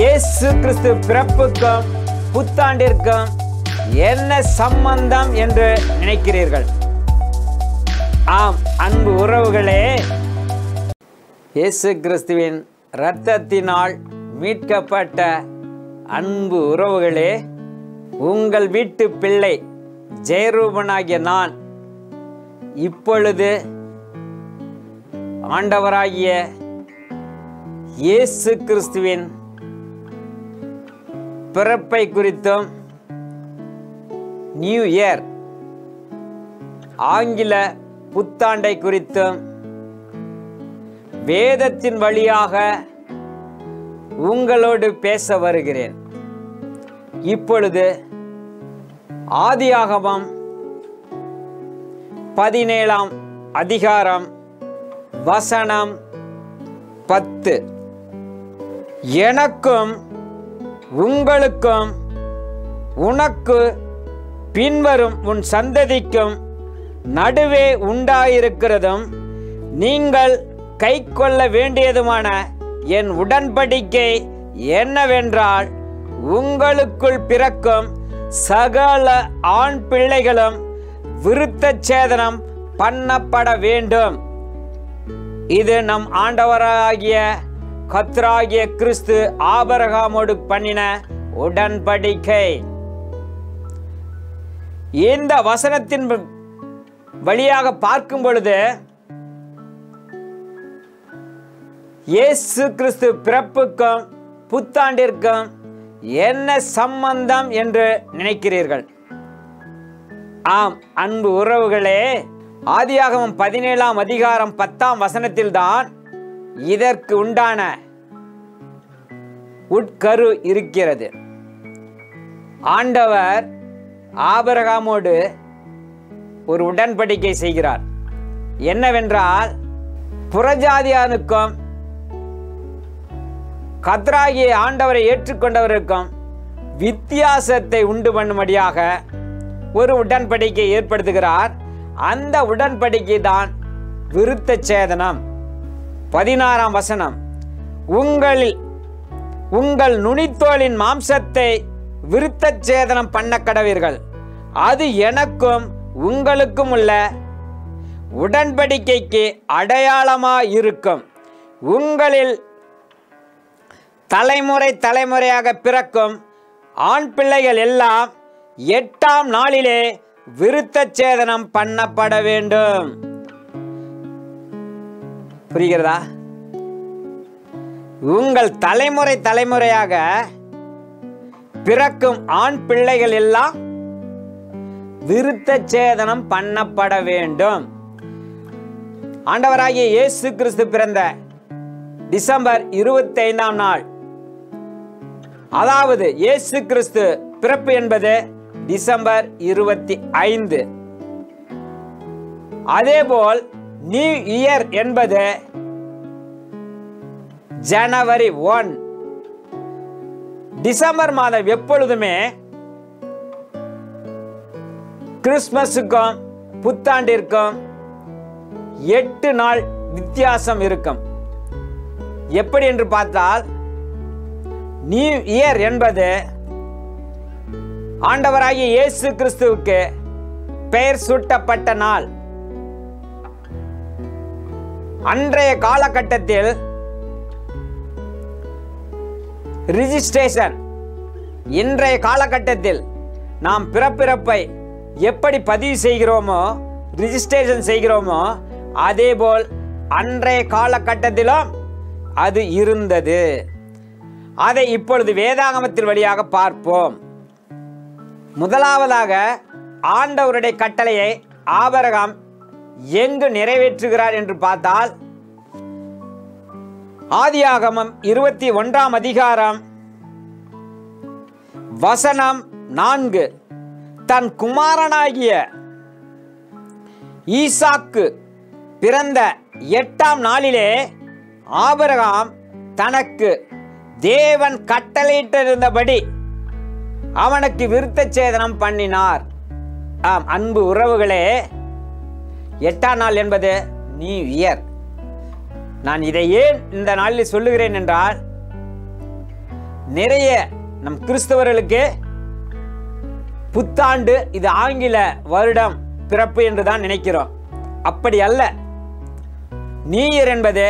இயேசு கிறிஸ்து பிறப்புக்கும் புத்தாண்டிற்கும் என்ன சம்பந்தம் என்று நினைக்கிறீர்கள்? ஆம் அன்பு உறவுகளே, இயேசு கிறிஸ்துவின் இரத்தத்தினால் மீட்கப்பட்ட அன்பு உறவுகளே, உங்கள் வீட்டு பிள்ளை ஜெயரூபனாகிய நான் இப்பொழுது ஆண்டவராகிய இயேசு கிறிஸ்துவின் பிறப்பை குறித்தும் நியூ இயர் ஆங்கில புத்தாண்டை குறித்தும் வேதத்தின் வழியாக உங்களோடு பேச வருகிறேன். இப்பொழுது ஆதியாகமம் 17ஆம் அதிகாரம் வசனம் 10. எனக்கும் உங்களுக்கும் உனக்கு பின்வரும் உன் சந்ததிக்கும் நடுவே உண்டாயிருக்கிறதும் நீங்கள் கை கொள்ள வேண்டியதுமான என் உடன்படிக்கை என்னவென்றால், உங்களுக்குள் பிறக்கும் சகல ஆண் பிள்ளைகளும் விருத்தச்சேதனம் பண்ணப்பட வேண்டும். இது நம் ஆண்டவராகிய கர்த்தராகிய கிறிஸ்து ஆபிரகாமோடு பண்ணின உடன்படிக்கை. இந்த வசனத்தின் வழியாக பார்க்கும் பொழுது இயேசு கிறிஸ்து பிறப்புக்கும் புத்தாண்டிற்கும் என்ன சம்பந்தம் என்று நினைக்கிறீர்கள்? ஆம் அன்பு உறவுகளே, ஆதியாகமம் 17ஆம் அதிகாரம் 10ஆம் வசனத்தில்தான் இதற்கு உண்டான உட்கரு இருக்கிறது. ஆண்டவர் ஆபிரகாமோடு ஒரு உடன்படிக்கை செய்கிறார். என்னவென்றால், புறஜாதியானுக்கும் கர்த்தராகிய ஆண்டவரை ஏற்றுக்கொண்டவருக்கும் வித்தியாசத்தை உண்டு பண்ணும்படியாக ஒரு உடன்படிக்கை ஏற்படுத்துகிறார். அந்த உடன்படிக்கை தான் விருத்தச்சேதனம். 16ஆம் வசனம், உங்கள் நுனித்தோலின் மாம்சத்தை விருத்தச்சேதனம் பண்ண கடவீர்கள், அது எனக்கும் உங்களுக்கும் உள்ள உடன்படிக்கைக்கு அடையாளமாயிருக்கும். உங்களில் தலைமுறையாக பிறக்கும் ஆண் பிள்ளைகள் எல்லாம் 8ஆம் நாளிலே விருத்தச்சேதனம் பண்ணப்பட வேண்டும். புரிகிறதா? உங்கள் தலைமுறையாக பிறக்கும் ஆண் பிள்ளைகள் எல்லாம் விருத்தச்சேதனம் பண்ணப்பட வேண்டும். ஆண்டவராகிய இயேசு கிறிஸ்து பிறந்த டிசம்பர் 25ஆம் நாள், அதாவது இயேசு கிறிஸ்து பிறப்பு என்பது டிசம்பர் 25. அதேபோல் நியூ இயர் என்பது ஜனவரி 1. டிசம்பர் மாதம் எப்பொழுதுமே கிறிஸ்துமஸுக்கும் புத்தாண்டிற்கும் 8 நாள் வித்தியாசம் இருக்கும். எப்படி என்று பார்த்தால், நியூ இயர் என்பது ஆண்டவராகிய இயேசு கிறிஸ்துவுக்கு பெயர் சூட்டப்பட்ட நாள். அன்றைய காலகட்டத்தில் ரிஜிஸ்ட்ரேஷன், இன்றைய காலகட்டத்தில் நாம் பிறப்பை எப்படி பதிவு செய்கிறோமோ, ரிஜிஸ்ட்ரேஷன் செய்கிறோமோ, அதேபோல் அன்றைய காலகட்டத்திலும் அது இருந்தது. அதை இப்பொழுது வேதாகமத்தின் வழியாக பார்ப்போம். முதலாவதாக ஆண்டவருடைய கட்டளையை ஆபிரகாம் எங்கு நிறைவேற்றுகிறார் என்று பார்த்தால், ஆதியாகமம் 21ஆம் அதிகாரம் வசனம் 4. தன் குமாரனாகிய ஈசாக்கு பிறந்த 8ஆம் நாளிலே ஆபிரகாம் தனக்கு தேவன் கட்டளையிட்டிருந்தபடி அவனுக்கு விருத்தச்சேதனம் பண்ணினார். ஆம் அன்பு உறவுகளே, 8ஆம் நாள் என்பது நியூ இயர். நான் இதை ஏன் இந்த நாளில் சொல்லுகிறேன் என்றால், நிறைய நம் கிறிஸ்தவர்களுக்கு புத்தாண்டு இது ஆங்கில வருடம் பிறப்பு என்று தான் நினைக்கிறோம். அப்படி அல்ல. நியூ இயர் என்பது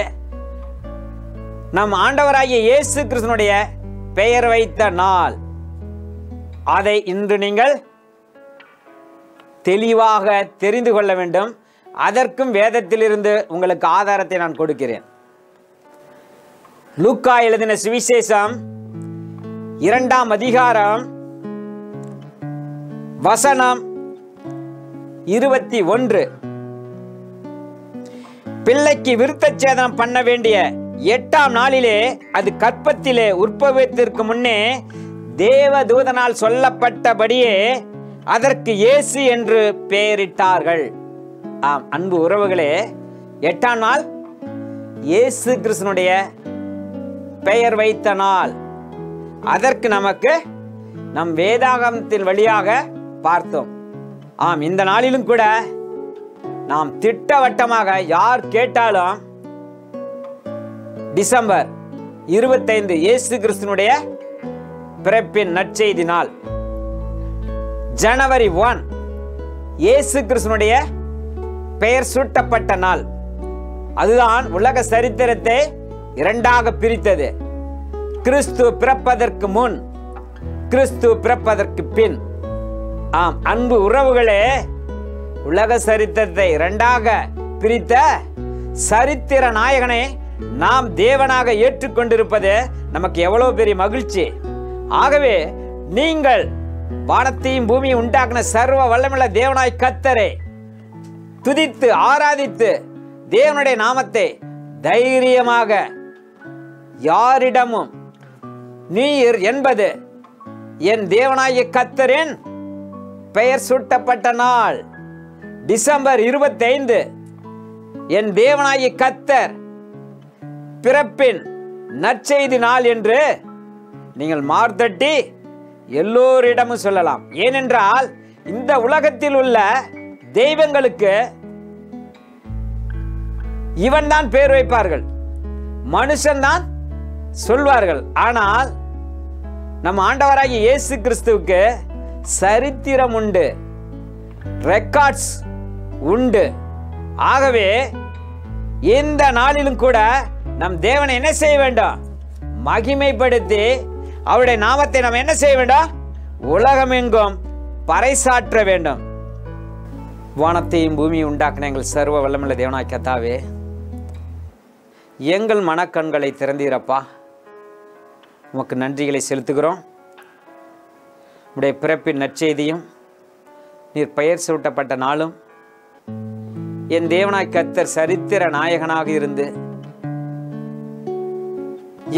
நம் ஆண்டவராகிய இயேசு கிறிஸ்துவினுடைய பெயர் வைத்த நாள். அதை இன்று நீங்கள் தெளிவாக தெரிந்து கொள்ள வேண்டும். அதற்கும் வேதத்திலிருந்து உங்களுக்கு ஆதாரத்தை நான் கொடுக்கிறேன். லூக்கா எழுதின சுவிசேஷம் 2ஆம் அதிகாரம் வசனம் 21. பிள்ளைக்கு விருத்தச்சேதனம் பண்ண வேண்டிய 8ஆம் நாளிலே அது கற்பத்திலே உற்பவித்திற்கு முன்னே தேவதூதனால் சொல்லப்பட்டபடியே அதற்கு இயேசு என்று பெயரிட்டார்கள். ஆம் அன்பு உறவுகளே, 8ஆம் நாள் இயேசு கிறிஸ்துனுடைய பெயர் வைத்த நாள். அதற்கு நமக்கு நம் வேதாகமத்தின் வழியாக பார்த்தோம். ஆம், இந்த நாளிலும் கூட நாம் திட்டவட்டமாக யார் கேட்டாலும் டிசம்பர் 25 இயேசு கிறிஸ்துனுடைய பிறப்பின் நற்செய்தி நாள். ஜனவரி 1 இயேசு கிறிஸ்துனுடைய பெயர் சூட்டப்பட்ட நாள். அதுதான் உலக சரித்திரத்தை இரண்டாக பிரித்தது. கிறிஸ்து பிறப்பதற்கு முன், கிறிஸ்து பிறப்பதற்கு பின். ஆம் அன்பு உறவுகளே, உலக சரித்திரத்தை இரண்டாக பிரித்த சரித்திர நாயகனை நாம் தேவனாக ஏற்றுக்கொண்டிருப்பது நமக்கு எவ்வளவு பெரிய மகிழ்ச்சி. ஆகவே நீங்கள் வானத்தையும் பூமியை உண்டாக்கின சர்வ வல்லமையுள்ள தேவனாய் கர்த்தரை துதித்து ஆராதித்து தேவனுடைய நாமத்தை தைரியமாக யாரிடமும் நீர் என்பது என் தேவனாகிய கர்த்தரின் பெயர் சூட்டப்பட்ட நாள். டிசம்பர் 25 என் தேவனாகிய கர்த்தர் பிறப்பின் நற்செய்தி நாள் என்று நீங்கள் மார்த்தட்டி எல்லோரிடமும் சொல்லலாம். ஏனென்றால் இந்த உலகத்தில் உள்ள தெய்வங்களுக்கு இவன் தான் பேர் வைப்பார்கள், மனுஷன் தான் சொல்வார்கள். ஆனால் நம் ஆண்டவராகிய இயேசு கிறிஸ்துவுக்கு சரித்திரம் உண்டு, ரெக்கார்ட்ஸ் உண்டு. ஆகவே இந்த நாளிலும் கூட நம் தேவனை என்ன செய்ய வேண்டும்? மகிமைப்படுத்தி அவருடைய நாமத்தை நாம் என்ன செய்ய வேண்டும்? உலகமெங்கும் பறைசாற்ற வேண்டும். வானத்தையும் பூமியை உண்டாக்கின எங்கள் சர்வ வல்லமையுள்ள தேவனாகிய கர்த்தாவே, எங்கள் மனக்கண்களை திறந்தீரப்பா. உமக்கு நன்றிகளை செலுத்துகிறோம். உடைய பிறப்பின் நற்செய்தியும் நீர் பெயர் சூட்டப்பட்ட நாளும் என் தேவனாகிய கர்த்தர் சரித்திர நாயகனாக இருந்து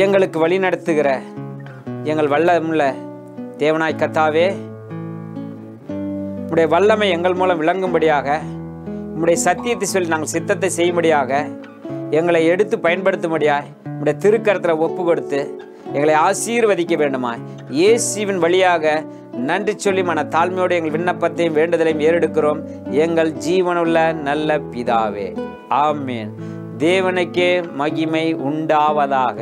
எங்களுக்கு வழி நடத்துகிற எங்கள் வல்லமுள்ள தேவனாகிய கர்த்தாவே, உடைய வல்லமை எங்கள் மூலம் விளங்கும்படியாக, உடைய சத்தியத்தை சொல்லி நாங்கள் சித்தத்தை செய்யும்படியாக எங்களை எடுத்து பயன்படுத்தும்படியாய் உடைய திருக்கரத்தில் ஒப்பு கொடுத்து எங்களை ஆசீர்வதிக்க வேண்டுமா? இயேசுவின் வழியாக நன்றி சொல்லி மன தாழ்மையோடு எங்கள் விண்ணப்பத்தையும் வேண்டுதலையும் ஏறெடுக்கிறோம் எங்கள் ஜீவனுள்ள நல்ல பிதாவே. ஆமேன். தேவனுக்கே மகிமை உண்டாவதாக.